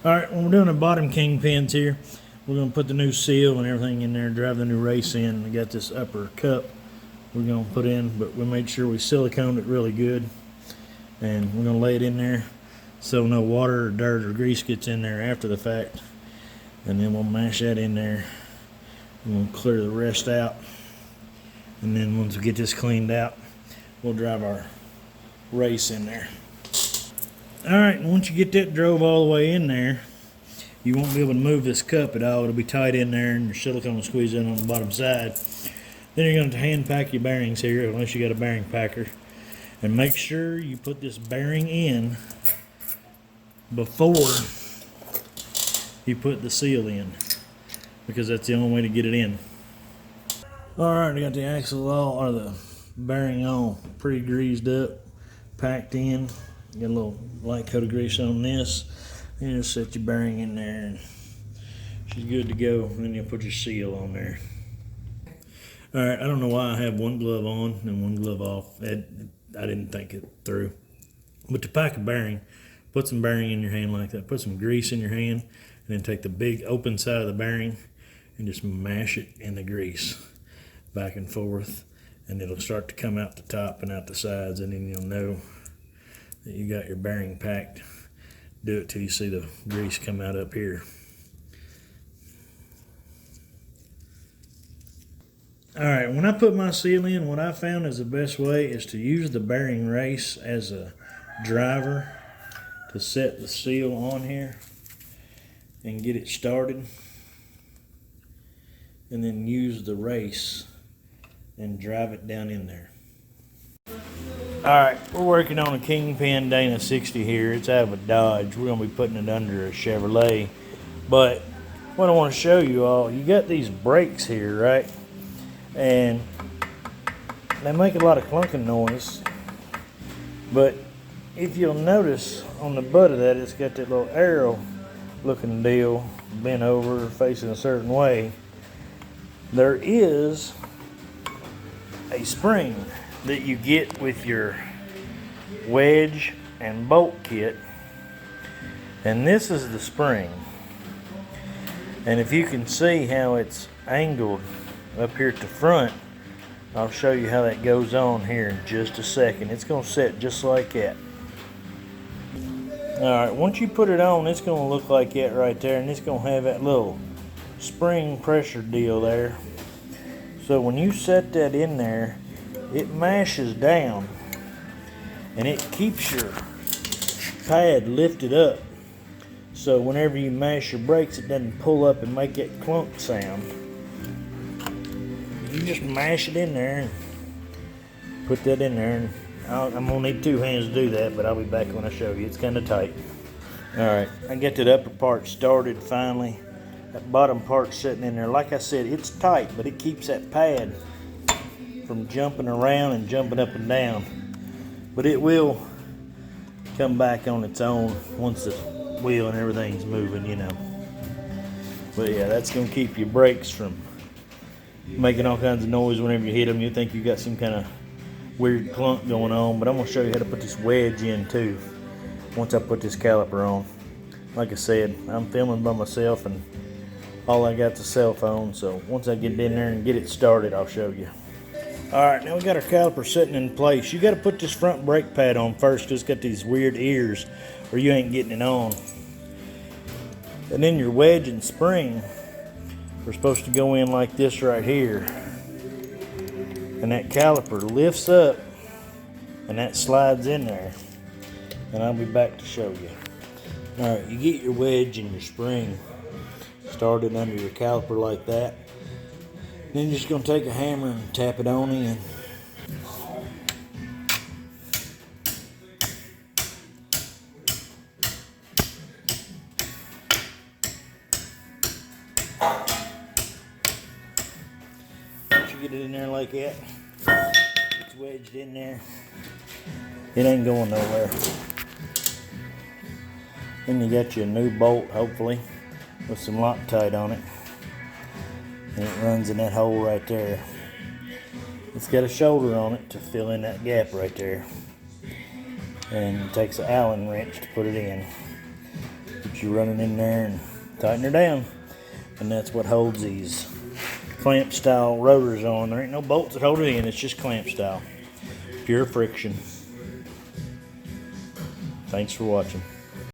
Alright, when we're doing the bottom kingpins here, we're going to put the new seal and everything in there, drive the new race in. We got this upper cup we're going to put in, but we made sure we siliconed it really good. And we're going to lay it in there so no water or dirt or grease gets in there after the fact. And then we'll mash that in there. We'll clear the rest out. And then once we get this cleaned out, we'll drive our race in there. Alright, and once you get that drove all the way in there, you won't be able to move this cup at all. It'll be tight in there and your silicone will squeeze in on the bottom side. Then you're going to hand pack your bearings here, unless you got a bearing packer. And make sure you put this bearing in before you put the seal in, because that's the only way to get it in. Alright, we got the axle all, or the bearing all pretty greased up, packed in. Got a little light coat of grease on this. And just set your bearing in there and she's good to go. And then you'll put your seal on there. Alright, I don't know why I have one glove on and one glove off. I didn't think it through. But to pack a bearing, put some bearing in your hand like that. Put some grease in your hand and then take the big open side of the bearing and just mash it in the grease back and forth. And it'll start to come out the top and out the sides, and then you'll know that you got your bearing packed. Do it till you see the grease come out up here. Alright, when I put my seal in, what I found is the best way is to use the bearing race as a driver to set the seal on here and get it started, and then use the race and drive it down in there. Alright, we're working on a Kingpin Dana 60 here. It's out of a Dodge. We're going to be putting it under a Chevrolet. But what I want to show you all, you got these brakes here, right? And they make a lot of clunking noise. But if you'll notice on the butt of that, it's got that little arrow looking deal bent over, facing a certain way. There is a spring that you get with your wedge and bolt kit, and this is the spring. And if you can see how it's angled up here at the front, I'll show you how that goes on here in just a second. It's going to set just like that. Alright, once you put it on, it's going to look like that right there, and it's going to have that little spring pressure deal there. So when you set that in there, it mashes down and it keeps your pad lifted up, so whenever you mash your brakes, it doesn't pull up and make that clunk sound. You just mash it in there and put that in there, and I'm gonna need two hands to do that, but I'll be back when I show you. It's kind of tight. Alright, I got that upper part started finally. That bottom part's sitting in there. Like I said, it's tight, but it keeps that pad from jumping around and jumping up and down. But it will come back on its own once the wheel and everything's moving, you know. But yeah, that's going to keep your brakes from making all kinds of noise whenever you hit them. You think you got some kind of weird clunk going on. But I'm going to show you how to put this wedge in too once I put this caliper on. Like I said, I'm filming by myself and all I got's a cell phone. So once I get in there and get it started, I'll show you. Alright, now we got our caliper sitting in place. You got to put this front brake pad on first, because it's got these weird ears or you ain't getting it on. And then your wedge and spring are supposed to go in like this right here. And that caliper lifts up and that slides in there. And I'll be back to show you. Alright, you get your wedge and your spring started under your caliper like that. Then you're just going to take a hammer and tap it on in. Once you get it in there like that, it's wedged in there. It ain't going nowhere. Then you got your new bolt, hopefully, with some Loctite on it. And it runs in that hole right there. It's got a shoulder on it to fill in that gap right there. And it takes an Allen wrench to put it in. Put You run it in there and tighten her down. And that's what holds these clamp style rotors on. There ain't no bolts that hold it in, it's just clamp style. Pure friction. Thanks for watching.